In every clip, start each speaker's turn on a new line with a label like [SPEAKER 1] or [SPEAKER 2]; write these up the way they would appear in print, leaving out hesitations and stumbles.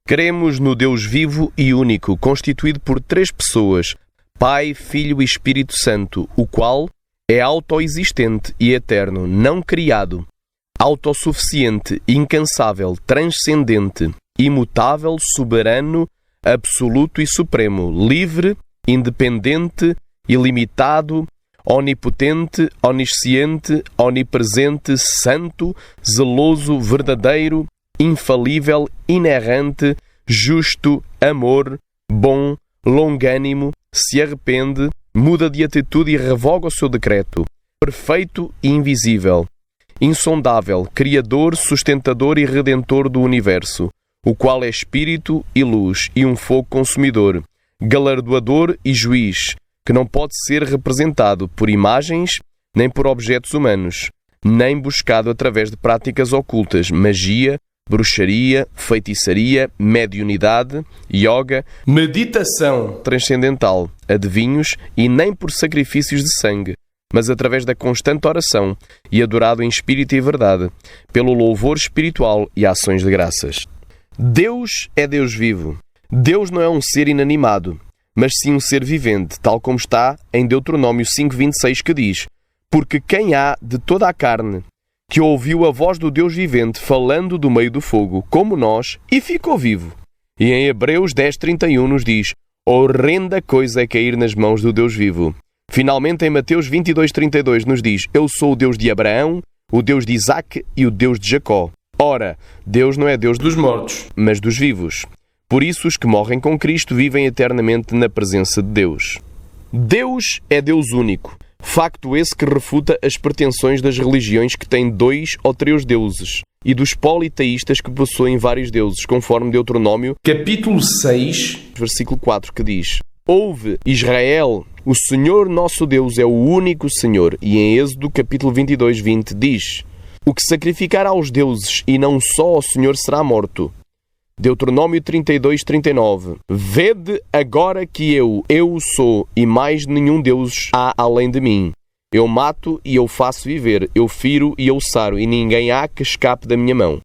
[SPEAKER 1] Cremos no Deus vivo e único, constituído por três pessoas, Pai, Filho e Espírito Santo, o qual é autoexistente e eterno, não criado, autossuficiente, incansável, transcendente, imutável, soberano, absoluto e supremo, livre, independente, ilimitado, onipotente, onisciente, onipresente, santo, zeloso, verdadeiro, infalível, inerrante, justo, amor, bom, longânimo, se arrepende, muda de atitude e revoga o seu decreto, perfeito e invisível, insondável, criador, sustentador e redentor do universo, o qual é espírito e luz e um fogo consumidor, galardoador e juiz, que não pode ser representado por imagens nem por objetos humanos, nem buscado através de práticas ocultas, magia, bruxaria, feitiçaria, mediunidade, yoga, meditação transcendental, adivinhos e nem por sacrifícios de sangue, mas através da constante oração e adorado em espírito e verdade, pelo louvor espiritual e ações de graças. Deus é Deus vivo. Deus não é um ser inanimado, mas sim um ser vivente, tal como está em Deuteronômio 5:26, que diz: porque quem há de toda a carne que ouviu a voz do Deus vivente falando do meio do fogo, como nós, e ficou vivo. E em Hebreus 10:31 nos diz: horrenda coisa é cair nas mãos do Deus vivo. Finalmente, em Mateus 22:32 nos diz: eu sou o Deus de Abraão, o Deus de Isaque e o Deus de Jacó. Ora, Deus não é Deus dos mortos, mas dos vivos. Por isso, os que morrem com Cristo vivem eternamente na presença de Deus. Deus é Deus único. Facto esse que refuta as pretensões das religiões que têm 2 ou 3 deuses e dos politeístas que possuem vários deuses, conforme Deuteronômio, capítulo 6, versículo 4, que diz: ouve, Israel, o Senhor nosso Deus é o único Senhor. E em Êxodo, capítulo 22:20, diz: o que sacrificar aos deuses e não só ao Senhor será morto. Deuteronômio 32:39. Vede agora que eu sou, e mais nenhum Deus há além de mim. Eu mato e eu faço viver, eu firo e eu saro, e ninguém há que escape da minha mão.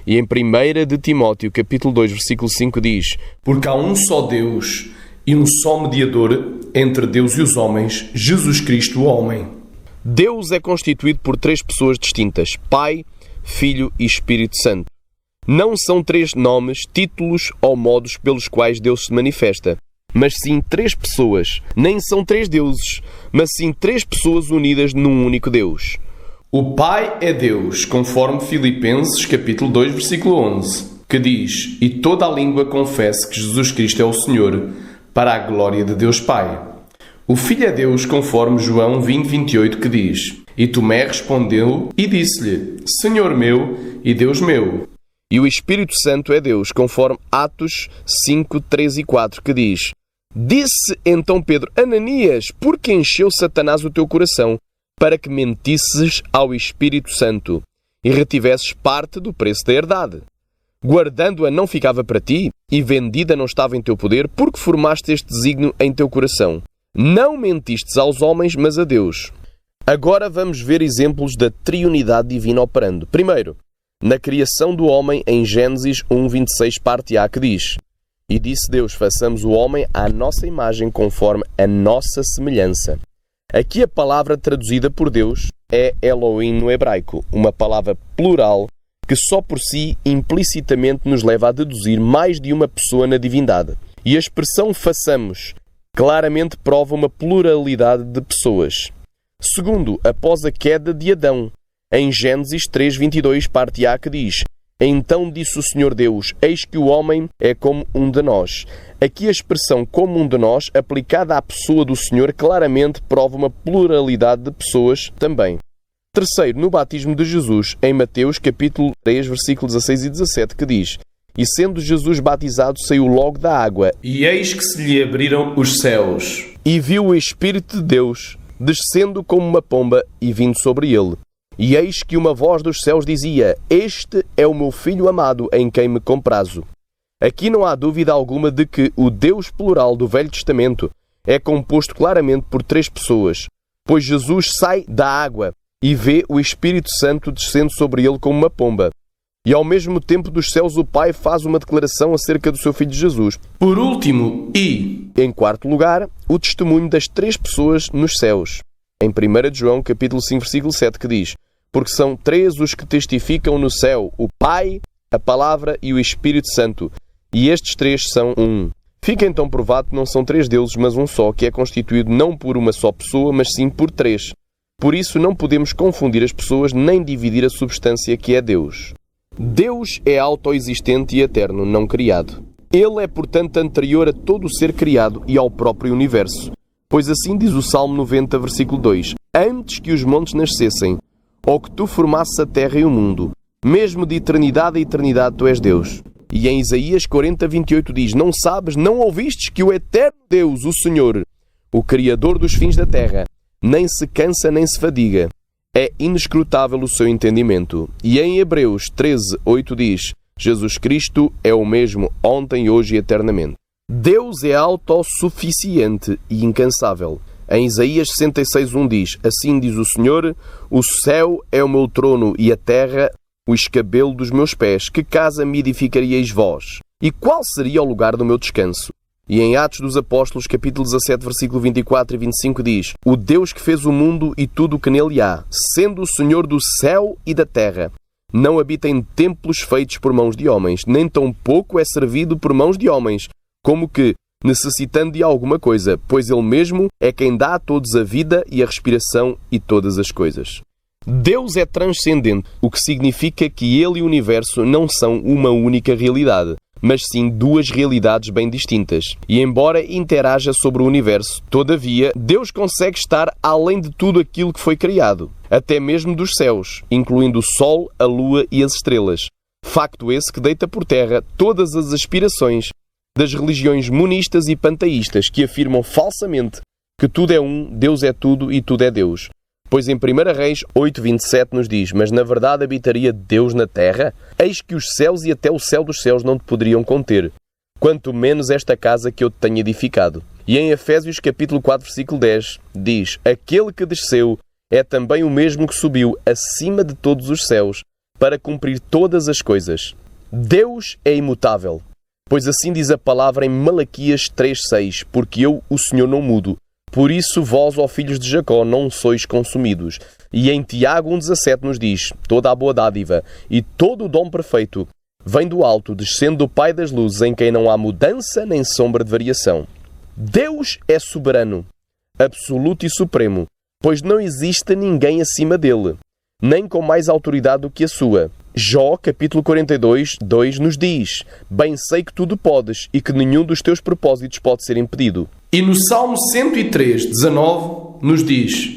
[SPEAKER 1] E em 1 de Timóteo, capítulo 2, versículo 5, diz: porque há um só Deus e um só mediador entre Deus e os homens, Jesus Cristo, o homem. Deus é constituído por 3 pessoas distintas, Pai, Filho e Espírito Santo. Não são 3 nomes, títulos ou modos pelos quais Deus se manifesta, mas sim 3 pessoas. Nem são 3 deuses, mas sim 3 pessoas unidas num único Deus. O Pai é Deus, conforme Filipenses capítulo 2, versículo 11, que diz: e toda a língua confesse que Jesus Cristo é o Senhor, para a glória de Deus Pai. O Filho é Deus, conforme João 20:28, que diz: e Tomé respondeu e disse-lhe: Senhor meu e Deus meu. E o Espírito Santo é Deus, conforme Atos 5, 3 e 4, que diz: disse então Pedro: Ananias, por que encheu Satanás o teu coração, para que mentisses ao Espírito Santo, e retivesses parte do preço da herdade? Guardando-a não ficava para ti, e vendida não estava em teu poder, porque formaste este desígnio em teu coração. Não mentistes aos homens, mas a Deus. Agora vamos ver exemplos da triunidade divina operando. Primeiro, na criação do homem, em Gênesis 1:26, parte A, que diz: e disse Deus, façamos o homem à nossa imagem, conforme a nossa semelhança. Aqui a palavra traduzida por Deus é Elohim no hebraico, uma palavra plural que só por si implicitamente nos leva a deduzir mais de uma pessoa na divindade. E a expressão façamos claramente prova uma pluralidade de pessoas. Segundo, após a queda de Adão, em Gênesis 3:22, parte A, que diz: então disse o Senhor Deus, eis que o homem é como um de nós. Aqui a expressão como um de nós, aplicada à pessoa do Senhor, claramente prova uma pluralidade de pessoas também. Terceiro, no batismo de Jesus, em Mateus capítulo 3, versículos 16 e 17, que diz: e sendo Jesus batizado, saiu logo da água, e eis que se lhe abriram os céus, e viu o Espírito de Deus descendo como uma pomba e vindo sobre ele. E eis que uma voz dos céus dizia: este é o meu Filho amado, em quem me comprazo. Aqui não há dúvida alguma de que o Deus plural do Velho Testamento é composto claramente por 3 pessoas, pois Jesus sai da água e vê o Espírito Santo descendo sobre ele como uma pomba. E ao mesmo tempo dos céus o Pai faz uma declaração acerca do seu Filho Jesus.
[SPEAKER 2] Por último,
[SPEAKER 1] em quarto lugar, o testemunho das três pessoas nos céus. Em 1 João, capítulo 5, versículo 7, que diz: porque são três os que testificam no céu, o Pai, a Palavra e o Espírito Santo. E estes três são um. Fica então provado que não são três deuses, mas um só, que é constituído não por uma só pessoa, mas sim por três. Por isso não podemos confundir as pessoas nem dividir a substância que é Deus. Deus é autoexistente e eterno, não criado. Ele é, portanto, anterior a todo o ser criado e ao próprio universo. Pois assim diz o Salmo 90, versículo 2: antes que os montes nascessem, ou que tu formasses a terra e o mundo, mesmo de eternidade a eternidade tu és Deus. E em Isaías 40, 28 diz: não sabes, não ouvistes que o eterno Deus, o Senhor, o Criador dos fins da terra, nem se cansa nem se fadiga. É inescrutável o seu entendimento. E em Hebreus 13, 8 diz: Jesus Cristo é o mesmo ontem, hoje e eternamente. Deus é autossuficiente e incansável. Em Isaías 66, 1 diz: assim diz o Senhor, o céu é o meu trono e a terra o escabelo dos meus pés. Que casa me edificaríeis vós? E qual seria o lugar do meu descanso? E em Atos dos Apóstolos, capítulo 17, versículo 24 e 25 diz: o Deus que fez o mundo e tudo o que nele há, sendo o Senhor do céu e da terra, não habita em templos feitos por mãos de homens, nem tampouco é servido por mãos de homens, como que necessitando de alguma coisa, pois Ele mesmo é quem dá a todos a vida e a respiração e todas as coisas. Deus é transcendente, o que significa que Ele e o universo não são uma única realidade, mas sim duas realidades bem distintas. E embora interaja sobre o universo, todavia, Deus consegue estar além de tudo aquilo que foi criado, até mesmo dos céus, incluindo o Sol, a Lua e as estrelas. Facto esse que deita por terra todas as aspirações das religiões monistas e panteístas que afirmam falsamente que tudo é um, Deus é tudo e tudo é Deus. Pois em 1 Reis 8:27 nos diz: mas na verdade habitaria Deus na terra? Eis que os céus e até o céu dos céus não te poderiam conter, quanto menos esta casa que eu te tenho edificado. E em Efésios capítulo 4, versículo 10 diz: aquele que desceu é também o mesmo que subiu acima de todos os céus para cumprir todas as coisas. Deus é imutável, pois assim diz a palavra em Malaquias 3:6: porque eu, o Senhor, não mudo. Por isso vós, ó filhos de Jacó, não sois consumidos. E em Tiago 1,17 nos diz: toda a boa dádiva e todo o dom perfeito vem do alto, descendo do Pai das luzes, em quem não há mudança nem sombra de variação. Deus é soberano, absoluto e supremo, pois não existe ninguém acima dele, nem com mais autoridade do que a sua. Jó, capítulo 42, 2 nos diz: bem sei que tudo podes e que nenhum dos teus propósitos pode ser impedido.
[SPEAKER 2] E no Salmo 103, 19 nos diz: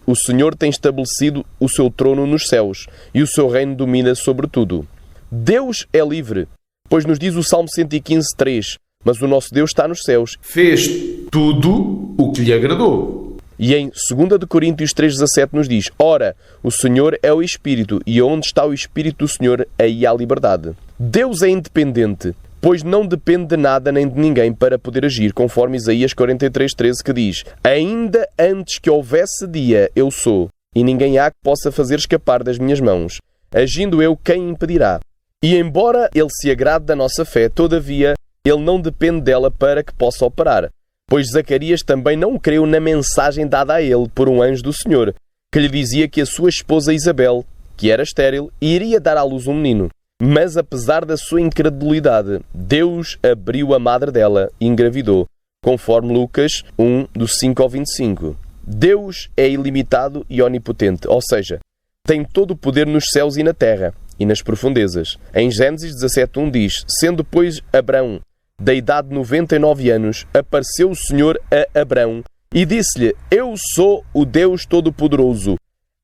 [SPEAKER 1] o Senhor tem estabelecido o seu trono nos céus e o seu reino domina sobre tudo. Deus é livre, pois nos diz o Salmo 115, 3: mas o nosso Deus está nos céus.
[SPEAKER 2] Fez tudo o que lhe agradou.
[SPEAKER 1] E em 2 Coríntios 3,17 nos diz: ora, o Senhor é o Espírito, e onde está o Espírito do Senhor, aí há liberdade. Deus é independente, pois não depende de nada nem de ninguém para poder agir, conforme Isaías 43,13 que diz: ainda antes que houvesse dia, eu sou, e ninguém há que possa fazer escapar das minhas mãos. Agindo eu, quem impedirá? E embora Ele se agrade da nossa fé, todavia, Ele não depende dela para que possa operar. Pois Zacarias também não creu na mensagem dada a ele por um anjo do Senhor, que lhe dizia que a sua esposa Isabel, que era estéril, iria dar à luz um menino. Mas apesar da sua incredulidade, Deus abriu a madre dela e engravidou, conforme Lucas 1, do 5 ao 25. Deus é ilimitado e onipotente, ou seja, tem todo o poder nos céus e na terra, e nas profundezas. Em Gênesis 17:1 diz: sendo, pois, Abrão da idade de 99 anos, apareceu o Senhor a Abrão e disse-lhe: eu sou o Deus Todo-Poderoso,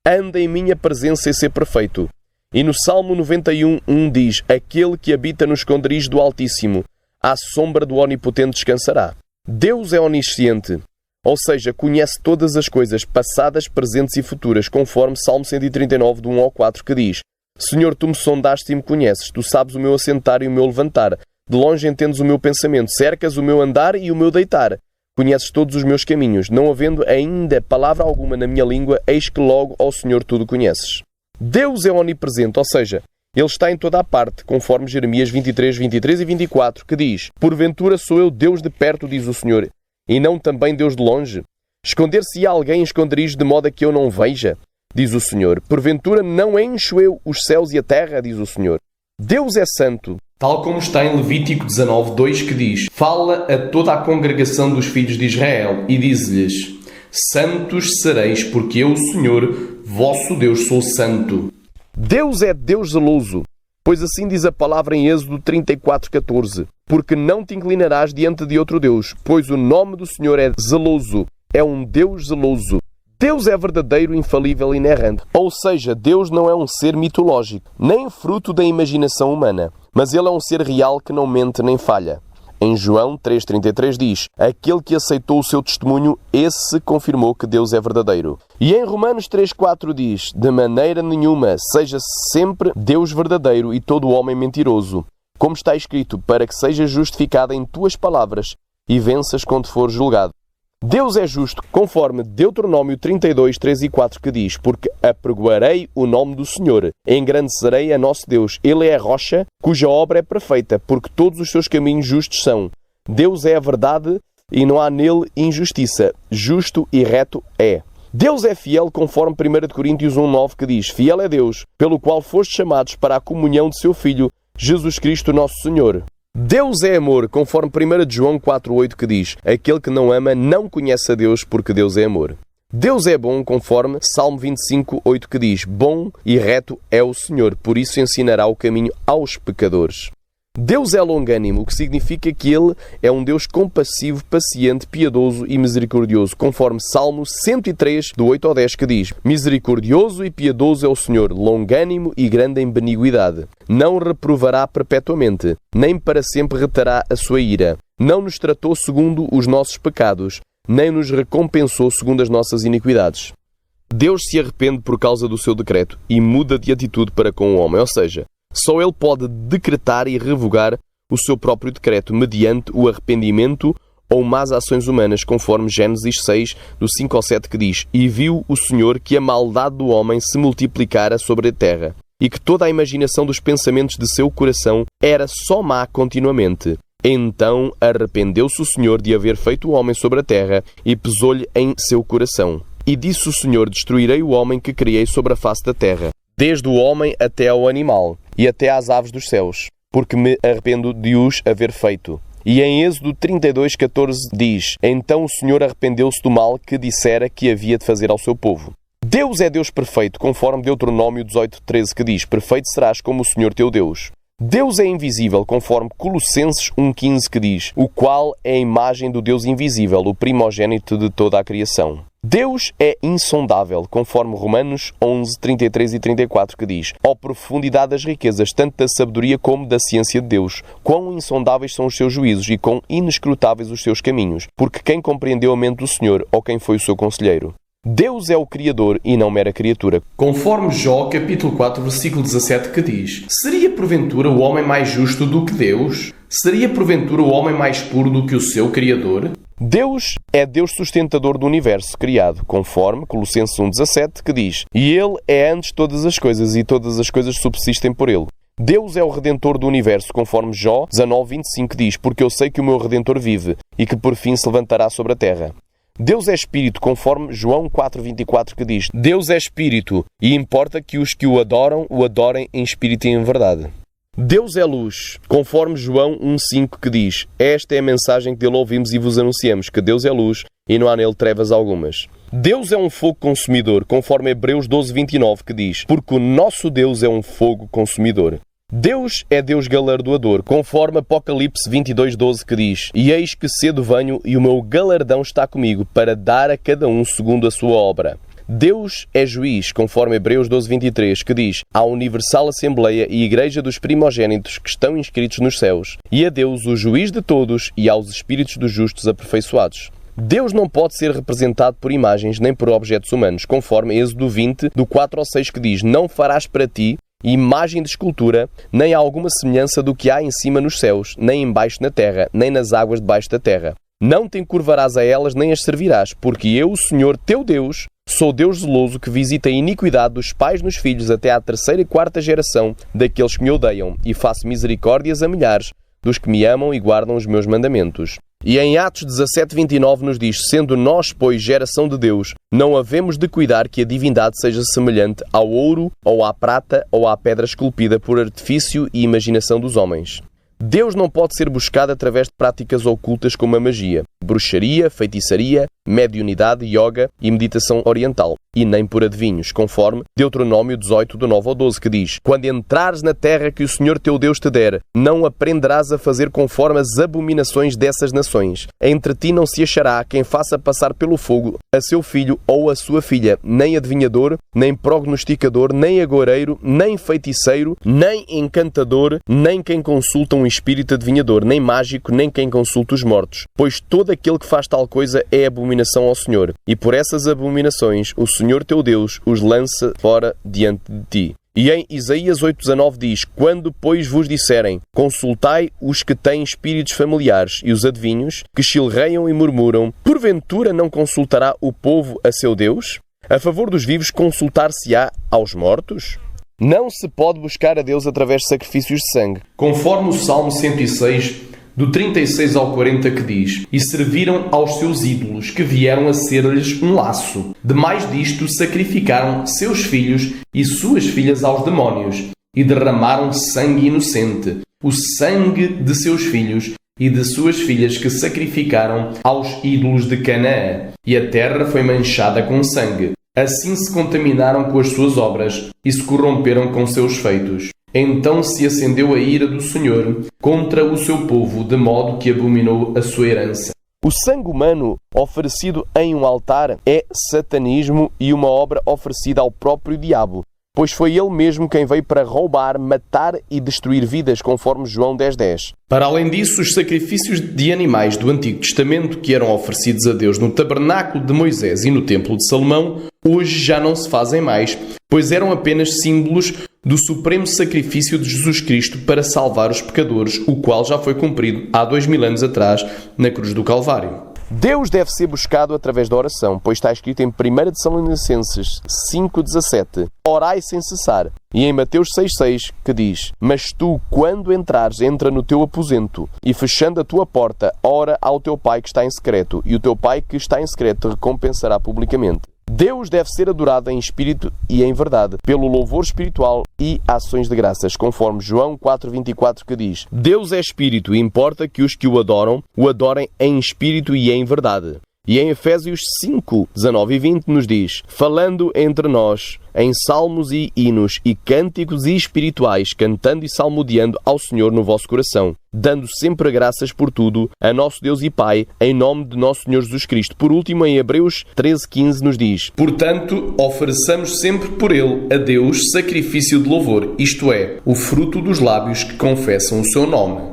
[SPEAKER 1] anda em minha presença e ser perfeito. E no Salmo 91:1 diz: aquele que habita no esconderijo do Altíssimo, à sombra do Onipotente descansará. Deus é onisciente, ou seja, conhece todas as coisas, passadas, presentes e futuras, conforme Salmo 139, do 1 ao 4, que diz: Senhor, tu me sondaste e me conheces, tu sabes o meu assentar e o meu levantar. De longe entendes o meu pensamento, cercas o meu andar e o meu deitar. Conheces todos os meus caminhos, não havendo ainda palavra alguma na minha língua, eis que logo, ó Senhor, tudo conheces. Deus é onipresente, ou seja, Ele está em toda a parte, conforme Jeremias 23, 23 e 24, que diz: Porventura sou eu Deus de perto, diz o Senhor, e não também Deus de longe? Esconder-se-á alguém em esconderijos de modo a que eu não veja? Diz o Senhor. Porventura não encho eu os céus e a terra? Diz o Senhor. Deus é santo.
[SPEAKER 2] Tal como está em Levítico 19, 2, que diz: Fala a toda a congregação dos filhos de Israel e diz-lhes: Santos sereis, porque eu, o Senhor, vosso Deus, sou santo.
[SPEAKER 1] Deus é Deus zeloso, pois assim diz a palavra em Êxodo 34, 14. Porque não te inclinarás diante de outro Deus, pois o nome do Senhor é zeloso, é um Deus zeloso. Deus é verdadeiro, infalível e inerrante. Ou seja, Deus não é um ser mitológico, nem fruto da imaginação humana, mas Ele é um ser real que não mente nem falha. Em João 3,33 diz: Aquele que aceitou o seu testemunho, esse confirmou que Deus é verdadeiro. E em Romanos 3,4 diz: De maneira nenhuma, seja sempre Deus verdadeiro e todo homem mentiroso. Como está escrito, para que sejas justificado em tuas palavras e venças quando fores julgado. Deus é justo, conforme Deuteronômio 32, 3 e 4, que diz: Porque apregoarei o nome do Senhor, engrandecerei a nosso Deus. Ele é a rocha, cuja obra é perfeita, porque todos os seus caminhos justos são. Deus é a verdade e não há nele injustiça. Justo e reto é. Deus é fiel, conforme 1 Coríntios 1, 9, que diz: Fiel é Deus, pelo qual fostes chamados para a comunhão de seu Filho, Jesus Cristo nosso Senhor. Deus é amor, conforme 1 João 4,8, que diz: Aquele que não ama não conhece a Deus, porque Deus é amor. Deus é bom, conforme Salmo 25, 8, que diz: Bom e reto é o Senhor, por isso ensinará o caminho aos pecadores. Deus é longânimo, o que significa que Ele é um Deus compassivo, paciente, piedoso e misericordioso, conforme Salmo 103, do 8 ao 10, que diz: Misericordioso e piedoso é o Senhor, longânimo e grande em beniguidade. Não reprovará perpetuamente, nem para sempre reterá a sua ira. Não nos tratou segundo os nossos pecados, nem nos recompensou segundo as nossas iniquidades. Deus se arrepende por causa do seu decreto e muda de atitude para com o homem, ou seja, só Ele pode decretar e revogar o seu próprio decreto mediante o arrependimento ou más ações humanas, conforme Gênesis 6, do 5 ao 7, que diz: E viu o Senhor que a maldade do homem se multiplicara sobre a terra, e que toda a imaginação dos pensamentos de seu coração era só má continuamente. Então arrependeu-se o Senhor de haver feito o homem sobre a terra, e pesou-lhe em seu coração. E disse o Senhor: Destruirei o homem que criei sobre a face da terra, desde o homem até ao animal, e até às aves dos céus, porque me arrependo de os haver feito. E em Êxodo 32, 14 diz: Então o Senhor arrependeu-se do mal que dissera que havia de fazer ao seu povo. Deus é Deus perfeito, conforme Deuteronômio 18, 13, que diz: Perfeito serás como o Senhor teu Deus. Deus é invisível, conforme Colossenses 1,15, que diz: O qual é a imagem do Deus invisível, o primogênito de toda a criação. Deus é insondável, conforme Romanos 11, 33 e 34, que diz: Ó profundidade das riquezas, tanto da sabedoria como da ciência de Deus, quão insondáveis são os seus juízos e quão inescrutáveis os seus caminhos, porque quem compreendeu a mente do Senhor, ou quem foi o seu conselheiro? Deus é o Criador e não mera criatura.
[SPEAKER 2] Conforme Jó, capítulo 4, versículo 17, que diz: Seria porventura o homem mais justo do que Deus? Seria porventura o homem mais puro do que o seu Criador?
[SPEAKER 1] Deus é Deus sustentador do universo criado, conforme Colossenses 1,17, que diz: E Ele é antes de todas as coisas, e todas as coisas subsistem por Ele. Deus é o Redentor do universo, conforme Jó 19,25, que diz: Porque eu sei que o meu Redentor vive, e que por fim se levantará sobre a terra. Deus é Espírito, conforme João 4,24, que diz: Deus é Espírito, e importa que os que o adorem em Espírito e em verdade. Deus é luz, conforme João 1,5, que diz: Esta é a mensagem que dele ouvimos e vos anunciamos, que Deus é luz e não há nele trevas algumas. Deus é um fogo consumidor, conforme Hebreus 12,29, que diz: Porque o nosso Deus é um fogo consumidor. Deus é Deus galardoador, conforme Apocalipse 22,12, que diz: E eis que cedo venho, e o meu galardão está comigo, para dar a cada um segundo a sua obra. Deus é juiz, conforme Hebreus 12,23, que diz: À universal Assembleia e Igreja dos primogênitos que estão inscritos nos céus, e a Deus, o juiz de todos, e aos espíritos dos justos aperfeiçoados. Deus não pode ser representado por imagens nem por objetos humanos, conforme Êxodo 20, do 4 ao 6, que diz: Não farás para ti imagem de escultura, nem alguma semelhança do que há em cima nos céus, nem embaixo na terra, nem nas águas debaixo da terra. Não te encurvarás a elas, nem as servirás, porque eu, o Senhor teu Deus, Sou Deus zeloso que visita a iniquidade dos pais nos filhos até à 3ª e 4ª geração daqueles que me odeiam, e faço misericórdias a milhares dos que me amam e guardam os meus mandamentos. E em Atos 17:29 nos diz: sendo nós, pois, geração de Deus, não havemos de cuidar que a divindade seja semelhante ao ouro, ou à prata, ou à pedra esculpida por artifício e imaginação dos homens. Deus não pode ser buscado através de práticas ocultas como a magia, bruxaria, feitiçaria, mediunidade, yoga e meditação oriental, e nem por adivinhos, conforme Deuteronômio 18, do 9 ao 12, que diz: quando entrares na terra que o Senhor teu Deus te der, não aprenderás a fazer conforme as abominações dessas nações. Entre ti não se achará quem faça passar pelo fogo a seu filho ou a sua filha, nem adivinhador, nem prognosticador, nem agoureiro, nem feiticeiro, nem encantador, nem quem consulta um espírito adivinhador, nem mágico, nem quem consulta os mortos. Pois todo aquele que faz tal coisa é abominação ao Senhor, e por essas abominações o Senhor teu Deus os lança fora diante de ti. E em Isaías 8:19 diz: quando, pois, vos disserem, consultai os que têm espíritos familiares e os adivinhos, que chilreiam e murmuram, porventura não consultará o povo a seu Deus? A favor dos vivos consultar-se-á aos mortos? Não se pode buscar a Deus através de sacrifícios de sangue.
[SPEAKER 2] Conforme o Salmo 106, do 36 ao 40, que diz: e serviram aos seus ídolos, que vieram a ser-lhes um laço. Demais disto, sacrificaram seus filhos e suas filhas aos demónios, e derramaram sangue inocente, o sangue de seus filhos e de suas filhas que sacrificaram aos ídolos de Canaã. E a terra foi manchada com sangue. Assim se contaminaram com as suas obras e se corromperam com seus feitos. Então se acendeu a ira do Senhor contra o seu povo, de modo que abominou a sua herança.
[SPEAKER 1] O sangue humano oferecido em um altar é satanismo e uma obra oferecida ao próprio diabo, pois foi ele mesmo quem veio para roubar, matar e destruir vidas, conforme João 10:10.
[SPEAKER 2] Para além disso, os sacrifícios de animais do Antigo Testamento, que eram oferecidos a Deus no tabernáculo de Moisés e no templo de Salomão, hoje já não se fazem mais, pois eram apenas símbolos do supremo sacrifício de Jesus Cristo para salvar os pecadores, o qual já foi cumprido há 2000 anos atrás na cruz do Calvário.
[SPEAKER 1] Deus deve ser buscado através da oração, pois está escrito em 1 Tessalonicenses 5:17: orai sem cessar. E em Mateus 6:6, que diz: mas tu, quando entrares, entra no teu aposento, e fechando a tua porta, ora ao teu Pai que está em secreto, e o teu Pai que está em secreto te recompensará publicamente. Deus deve ser adorado em espírito e em verdade, pelo louvor espiritual e ações de graças, conforme João 4:24, que diz: Deus é espírito e importa que os que o adorem em espírito e em verdade. E em Efésios 5:19 e 20 nos diz: falando entre nós em salmos e hinos e cânticos e espirituais, cantando e salmodiando ao Senhor no vosso coração, dando sempre graças por tudo a nosso Deus e Pai, em nome de nosso Senhor Jesus Cristo. Por último, em Hebreus 13:15 nos diz:
[SPEAKER 2] portanto, ofereçamos sempre por ele a Deus sacrifício de louvor, isto é, o fruto dos lábios que confessam o seu nome.